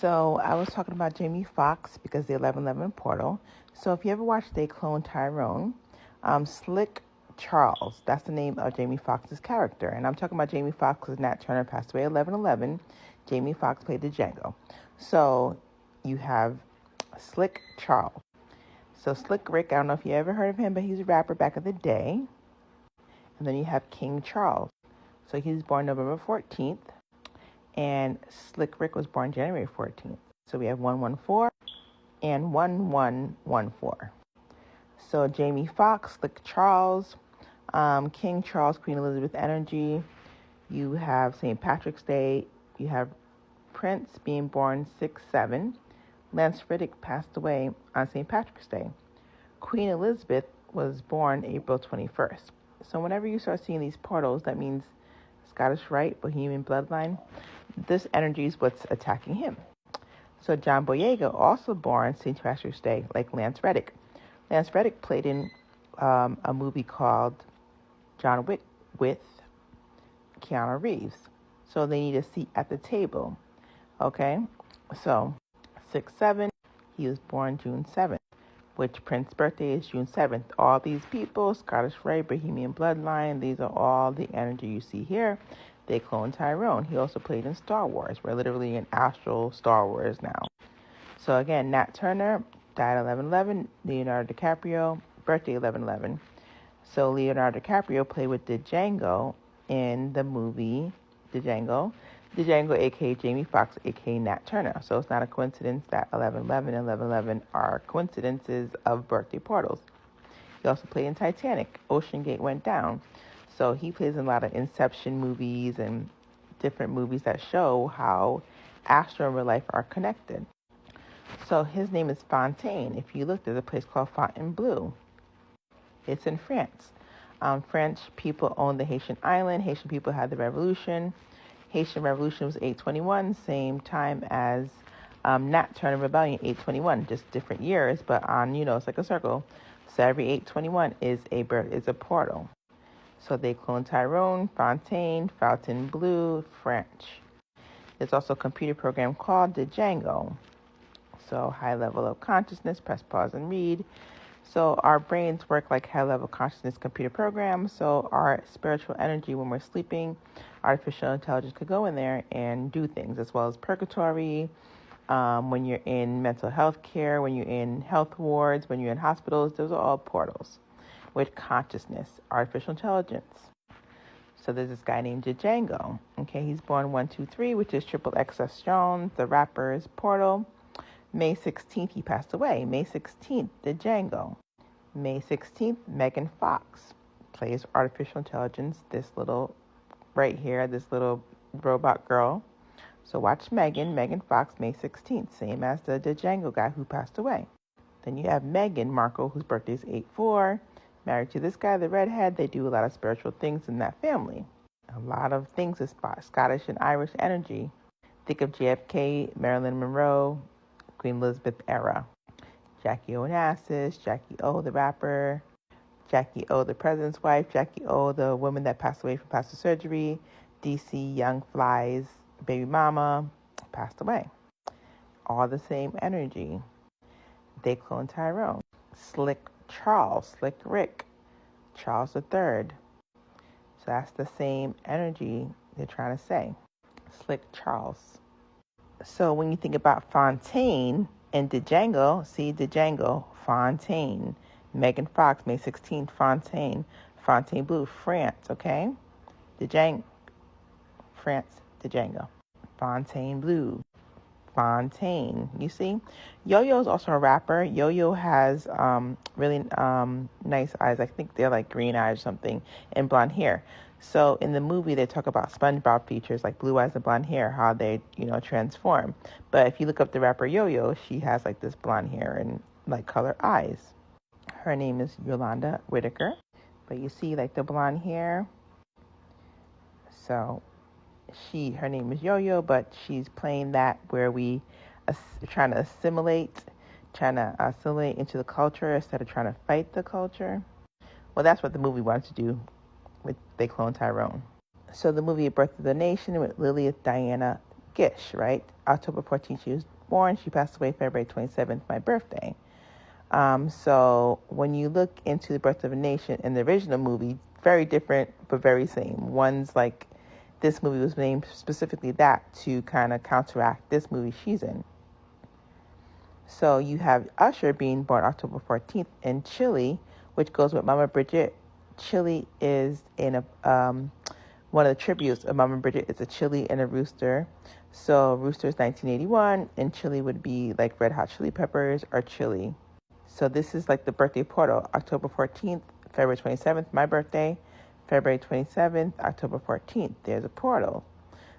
So I was talking about Jamie Foxx because the 1111 portal. So if you ever watched They Clone Tyrone, Slick Charles, that's the name of Jamie Foxx's character. And I'm talking about Jamie Foxx because Nat Turner passed away 1111. Jamie Foxx played the Django. So you have Slick Charles. So Slick Rick, I don't know if you ever heard of him, but he's a rapper back in the day. And then you have King Charles. So he was born November 14th. And Slick Rick was born January 14th. So we have 114 and 1114. So Jamie Foxx, Slick Charles, King Charles, Queen Elizabeth energy. You have St. Patrick's Day. You have Prince being born 6/7. Lance Reddick passed away on St. Patrick's Day. Queen Elizabeth was born April 21st. So whenever you start seeing these portals, that means Scottish Rite, Bohemian bloodline. This energy is what's attacking him. So John Boyega, also born St. Patrick's Day, like Lance Reddick. Lance Reddick played in a movie called John Wick with Keanu Reeves. So they need a seat at the table. Okay? So 6/7, he was born June 7th, which Prince's birthday is June 7th. All these people, Scottish Rite, Bohemian bloodline, these are all the energy you see here. They cloned Tyrone. He also played in Star Wars. We're literally in astral Star Wars now. So again, Nat Turner died 11/11. Leonardo DiCaprio, birthday 11/11. So Leonardo DiCaprio played with the Django in the movie The Django, aka Jamie Foxx, aka Nat Turner. So it's not a coincidence that 11/11 and 11/11 are coincidences of birthday portals. He also played in Titanic. Ocean Gate went down. So he plays in a lot of Inception movies and different movies that show how astral and real life are connected. So his name is Fontaine. If you look, there's a place called Fontainebleau. It's in France. French people owned the Haitian island. Haitian people had the revolution. Haitian revolution was 821, same time as Nat Turner Rebellion, 821, just different years, but on, it's like a circle. So every 821 is a portal. So they cloned Tyrone, Fontaine, Fontainebleau, French. There's also a computer program called the Django. So high level of consciousness, press pause and read. So our brains work like high level consciousness computer programs. So our spiritual energy when we're sleeping, artificial intelligence could go in there and do things, as well as purgatory, when you're in mental health care, when you're in health wards, when you're in hospitals. Those are all portals with consciousness, artificial intelligence. So there's this guy named Django. Okay, he's born 123, which is Triple XS Jones, the rapper's portal. May 16th, he passed away. May 16th, Django. May 16th, Megan Fox plays artificial intelligence, this little right here, this little robot girl. So watch Megan Fox, May 16th, same as the Django guy who passed away. Then you have Meghan Markle, whose birthday is 8/4. Married to this guy, the redhead. They do a lot of spiritual things in that family. A lot of things is Scottish and Irish energy. Think of JFK, Marilyn Monroe, Queen Elizabeth era. Jackie Onassis, Jackie O, the rapper. Jackie O, the president's wife. Jackie O, the woman that passed away from plastic surgery. DC Young Fly's baby mama passed away. All the same energy. They cloned Tyrone. Slick Charles, Slick Rick, Charles III. So that's the same energy they're trying to say. Slick Charles. So when you think about Fontaine and Django, see Django, Fontaine. Megan Fox, May 16th, Fontaine. Fontainebleau, France, okay? Django, France, Django. Fontainebleau. Fontaine. You see? Yo-Yo is also a rapper. Yo-Yo has really nice eyes. I think they're like green eyes or something, and blonde hair. So in the movie, they talk about SpongeBob features like blue eyes and blonde hair, how they, transform. But if you look up the rapper Yo-Yo, she has like this blonde hair and like colored eyes. Her name is Yolanda Whitaker. But you see like the blonde hair. So her name is Yo-Yo, but she's playing that where we trying to assimilate into the culture instead of trying to fight the culture. Well, that's what the movie wanted to do with They Clone Tyrone. So the movie Birth of the Nation with Lilith Diana Gish, right? October 14th she was born. She passed away February 27th, my birthday. So when you look into The Birth of a Nation in the original movie, very different but very same. One's like, this movie was named specifically that to kind of counteract this movie she's in. So you have Usher being born October 14th in Chile, which goes with Mama Bridget. Chile is in a one of the tributes of Mama Bridget is a chili and a rooster. So rooster is 1981, and chili would be like Red Hot Chili Peppers or chili. So this is like the birthday portal, October 14th, February 27th, my birthday, February 27th, October 14th, there's a portal.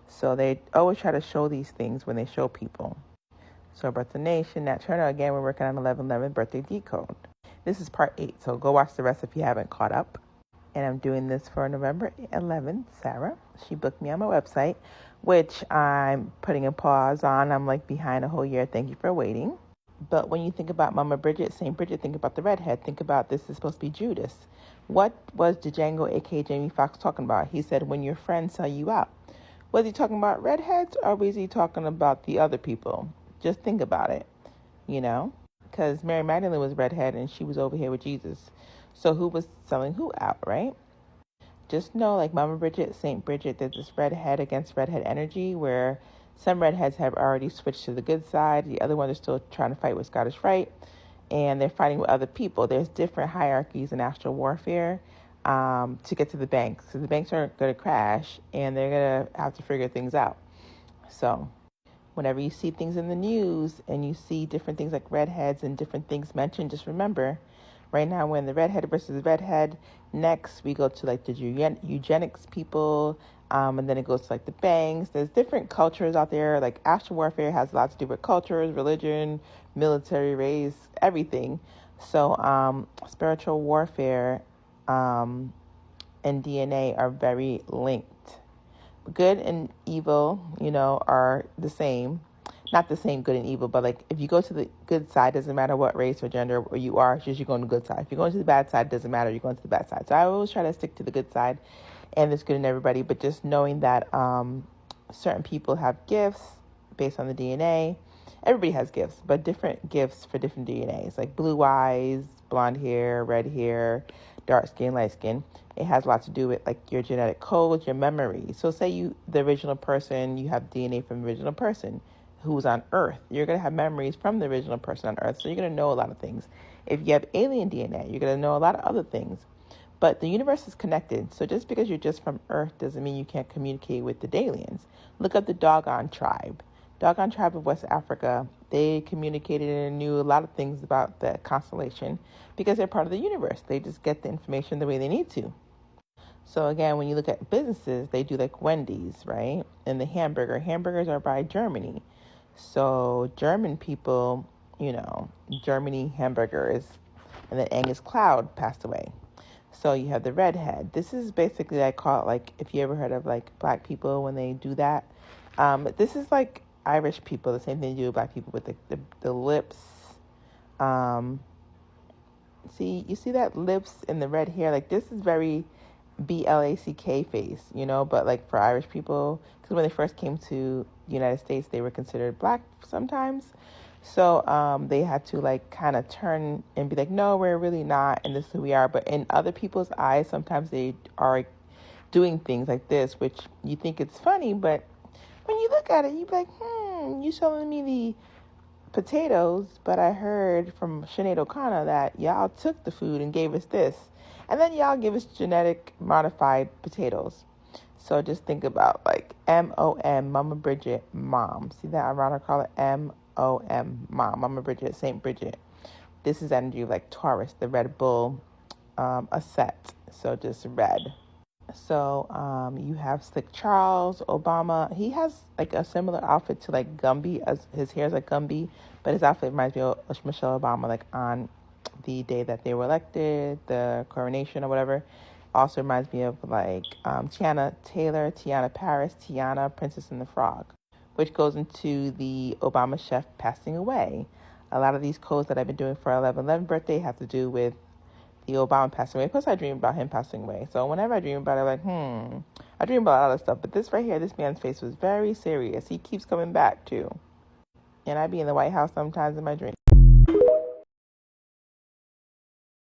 So they always try to show these things when they show people. So Birth of the Nation, Nat Turner, again, we're working on 11/11 birthday decode. This is part 8, so go watch the rest if you haven't caught up. And I'm doing this for November 11th, Sarah. She booked me on my website, which I'm putting a pause on. I'm like behind a whole year. Thank you for waiting. But when you think about Mama Bridget, St. Bridget, think about the redhead. Think about this is supposed to be Judas. What was Django, a.k.a. Jamie Foxx, talking about? He said, when your friends sell you out. Was he talking about redheads or was he talking about the other people? Just think about it, you know? Because Mary Magdalene was redhead and she was over here with Jesus. So who was selling who out, right? Just know, like Mama Bridget, St. Bridget, there's this redhead against redhead energy where some redheads have already switched to the good side. The other ones are still trying to fight with Scottish Rite, and they're fighting with other people. There's different hierarchies in astral warfare to get to the banks. So the banks are going to crash, and they're going to have to figure things out. So whenever you see things in the news and you see different things like redheads and different things mentioned, just remember, right now we're in the redhead versus redhead. Next, we go to like the eugenics people, and then it goes to like the banks. There's different cultures out there. Like astral warfare has a lot to do with cultures, religion, military, race, everything. So spiritual warfare and DNA are very linked. Good and evil, are the same. Not the same, good and evil, but like if you go to the good side, doesn't matter what race or gender or you are, it's just you're going to the good side. If you're going to the bad side, doesn't matter, you're going to the bad side. So I always try to stick to the good side, and it's good in everybody, but just knowing that certain people have gifts based on the DNA. Everybody has gifts, but different gifts for different DNAs, like blue eyes, blonde hair, red hair, dark skin, light skin. It has a lot to do with like your genetic code, your memory. So say you, the original person, you have DNA from the original person who's on Earth. You're going to have memories from the original person on Earth, so you're going to know a lot of things. If you have alien DNA, you're going to know a lot of other things. But the universe is connected, so just because you're just from Earth doesn't mean you can't communicate with the Dalians. Look up the Dogon tribe. Dogon tribe of West Africa, they communicated and knew a lot of things about the constellation because they're part of the universe. They just get the information the way they need to. So again, when you look at businesses, they do like Wendy's, right? And the hamburgers are by Germany. So German people, Germany hamburgers. And then Angus Cloud passed away. So you have the redhead. This is basically, I call it like, if you ever heard of like black people when they do that. This is like Irish people, the same thing they do with black people with the lips. You see that lips and the red hair? Like this is very black face, but like for Irish people, because when they first came to the United States, they were considered black sometimes. So they had to like kind of turn and be like, no, we're really not, and this is who we are. But in other people's eyes, sometimes they are doing things like this, which you think it's funny, but when you look at it, you be like, you showing me the potatoes, but I heard from Sinead O'Connor that y'all took the food and gave us this. And then y'all give us genetic modified potatoes. So just think about like M-O-M, Mama Bridget, mom. See that? I'd rather call it M-O-M, mom. Mama Bridget, St. Bridget. This is energy of like Taurus, the Red Bull, a set. So just red. So you have Slick Charles Obama. He has like a similar outfit to like Gumby, as his hair is like Gumby, but his outfit reminds me of Michelle Obama, like on the day that they were elected, the coronation or whatever. Also reminds me of like Tiana Taylor, Tiana Paris, Tiana, Princess and the Frog, which goes into the Obama chef passing away. A lot of these codes that I've been doing for 11/11 birthday have to do with the Obama passing away. Plus, I dream about him passing away. So whenever I dream about it, I'm like, I dream about a lot of stuff. But this right here, this man's face was very serious. He keeps coming back, too. And I be in the White House sometimes in my dreams.